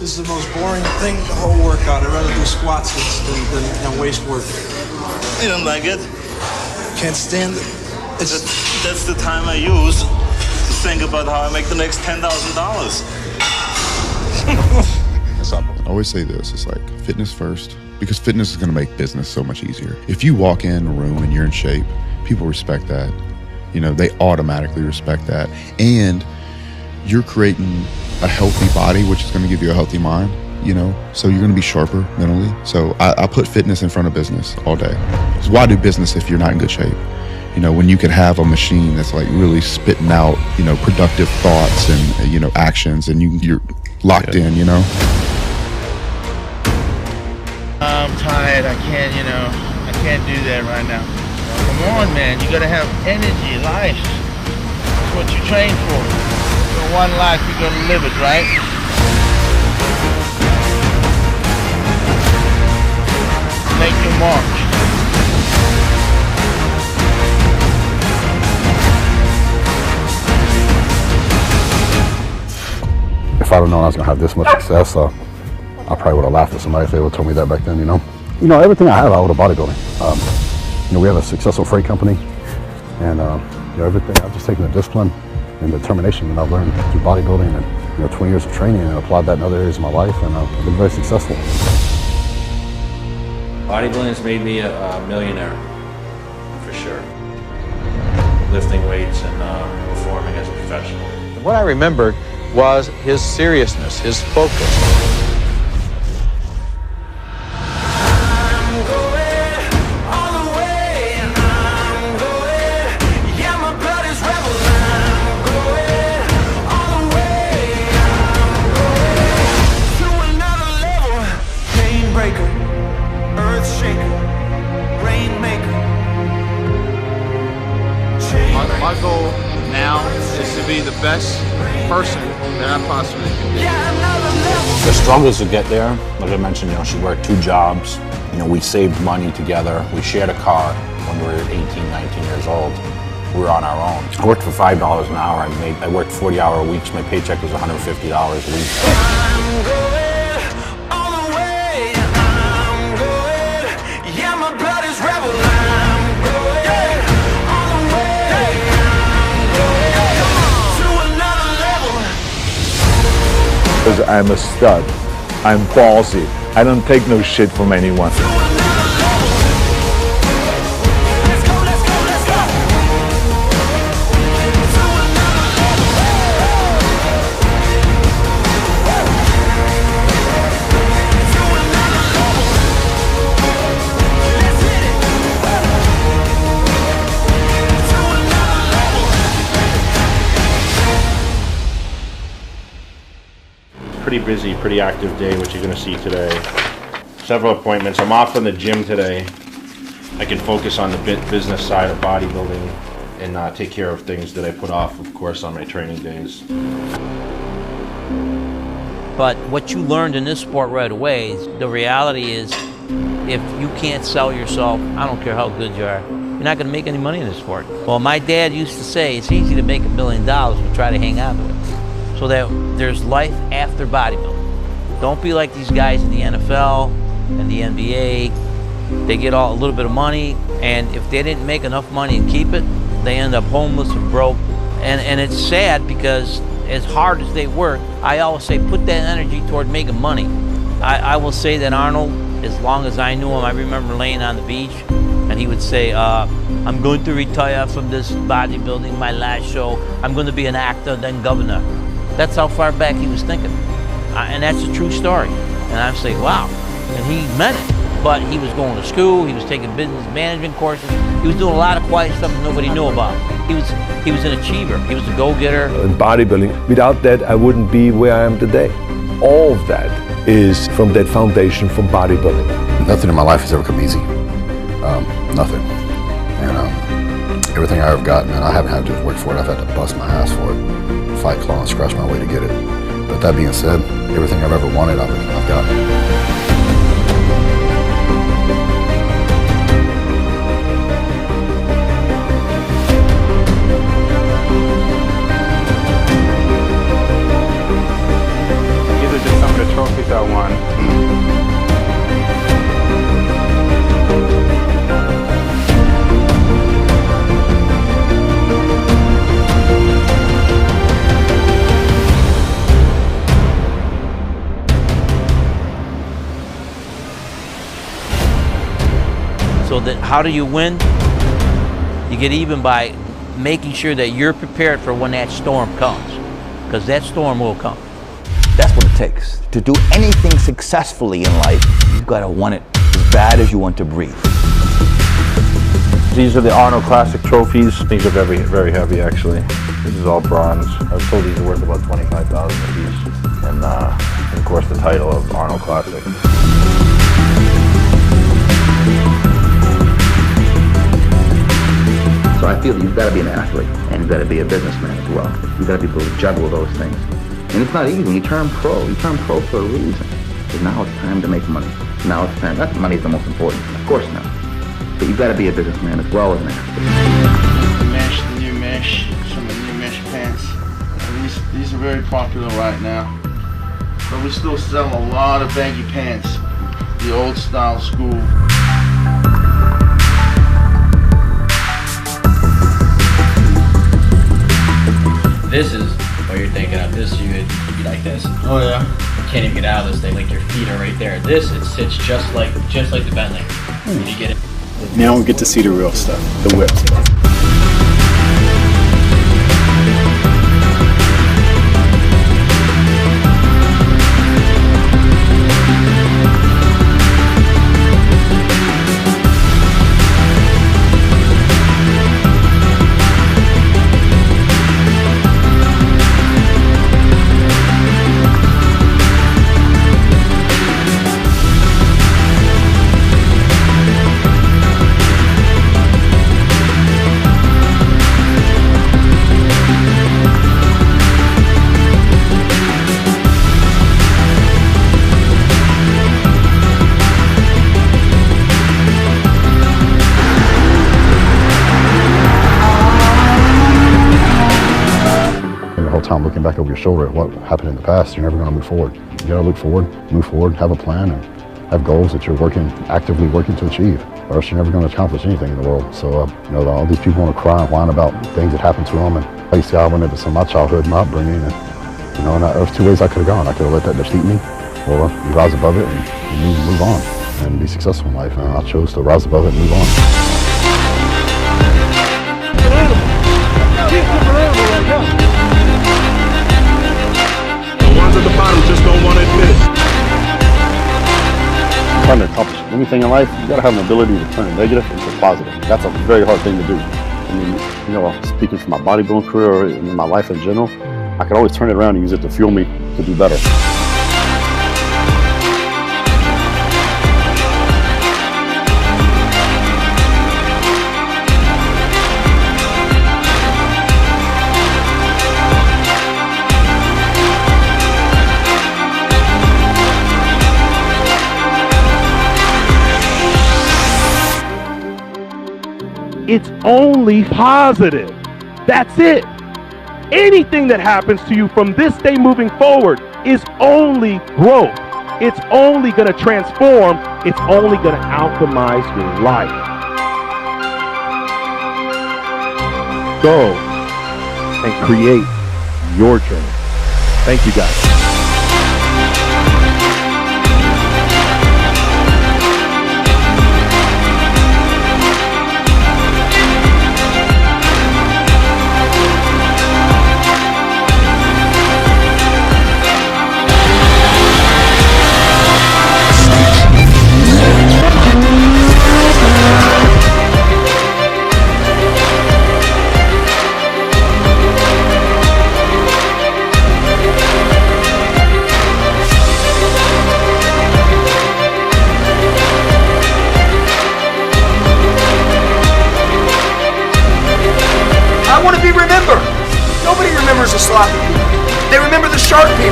This is the most boring thing, the whole workout. I'd rather do squats than waist work. You don't like it? Can't stand it. That's the time I use to think about how I make the next $10,000. I always say this, it's like fitness first, because fitness is going to make business so much easier. If you walk in a room and you're in shape, people respect that. You know, they automatically respect that. And you're creating a healthy body, which is going to give you a healthy mind, you know, so you're going to be sharper mentally. So I put fitness in front of business all day. So why do business if you're not in good shape? You know, when you could have a machine that's like really spitting out, you know, productive thoughts and, you know, actions, and you're locked in, you know. I'm tired, I can't do that right now. Come on, man, you gotta have energy, life. That's what you train for. So one life, you gotta live it, right? Make your mark. If I'd have known I was gonna have this much success, I probably would have laughed at somebody if they would have told me that back then, you know. You know, everything I have, I would have bodybuilding. You know, we have a successful freight company, and you know, everything, I've just taken the discipline and determination that I've learned through bodybuilding and, you know, 20 years of training, and applied that in other areas of my life, and I've been very successful. Bodybuilding has made me a millionaire, for sure. Lifting weights and performing as a professional. What I remembered was his seriousness, his focus. My goal now is to be the best person that I possibly can be. The struggles to get there, like I mentioned, you know, she worked 2 jobs. You know, we saved money together. We shared a car when we were 18, 19 years old. We were on our own. I worked for $5 an hour. I worked 40-hour weeks. My paycheck was $150 a week. I'm a stud. I'm ballsy. I don't take no shit from anyone. Pretty busy, pretty active day, which you're going to see today. Several appointments. I'm off from the gym today. I can focus on the business side of bodybuilding and take care of things that I put off, of course, on my training days. But what you learned in this sport right away, the reality is, if you can't sell yourself, I don't care how good you are, you're not going to make any money in this sport. Well, my dad used to say it's easy to make $1 million, but try to hang on to it. So that there's life after bodybuilding. Don't be like these guys in the NFL and the NBA. They get a little bit of money, and if they didn't make enough money and keep it, they end up homeless and broke. And it's sad, because as hard as they work, I always say put that energy toward making money. I will say that Arnold, as long as I knew him, I remember laying on the beach, and he would say, I'm going to retire from this bodybuilding, my last show. I'm going to be an actor, then governor. That's how far back he was thinking. And that's a true story. And I'm saying, wow. And he meant it. But he was going to school, he was taking business management courses, he was doing a lot of quiet stuff that nobody knew about. He was an achiever, he was a go-getter. In bodybuilding, without that, I wouldn't be where I am today. All of that is from that foundation from bodybuilding. Nothing in my life has ever come easy. Nothing. And everything I've gotten, and I haven't had to work for it, I've had to bust my ass for it. Fight, claw, and scratch my way to get it. But that being said, everything I've ever wanted, I've got. These are just some of the trophies So that how do you win? You get even by making sure that you're prepared for when that storm comes, because that storm will come. That's what it takes. To do anything successfully in life, you've got to want it as bad as you want to breathe. These are the Arnold Classic trophies. These are very, very heavy, actually. This is all bronze. I was told these are worth about $25,000 a piece. And of course, the title of Arnold Classic. So I feel that you've got to be an athlete, and you've got to be a businessman as well. You've got to be able to juggle those things. And it's not easy. When you turn pro, for a reason. Because now it's time to make money. Now it's time. That money is the most important. Of course not. But you've got to be a businessman as well as an athlete. The new mesh, some of the new mesh pants. These are very popular right now. But we still sell a lot of baggy pants, the old style school. This is what you're thinking of. This, you would be like this. Oh yeah. You can't even get out of this thing. Like your feet are right there. This, it sits just like the Bentley. You get it. Now we get to see the real stuff, the whip stuff. Time looking back over your shoulder at what happened in the past, you're never going to move forward. You got to look forward, move forward, have a plan, and have goals that you're actively working to achieve, or else you're never going to accomplish anything in the world. So, all these people want to cry and whine about things that happened to them, and I see I went into some of my childhood, my upbringing, and there's two ways I could have gone. I could have let that defeat me, or you rise above it and move on and be successful in life. And I chose to rise above it and move on. At the bottom just don't want to admit it. Trying to accomplish anything in life, you gotta have an ability to turn a negative into positive. That's a very hard thing to do. I mean, speaking from my bodybuilding career or in my life in general, I could always turn it around and use it to fuel me to do better. It's only positive. That's it. Anything that happens to you from this day moving forward is only growth. It's only going to transform. It's only going to alchemize your life. Go and create your journey. Thank you, guys. I want to be remembered. Nobody remembers the sloppy people. They remember the sharp people.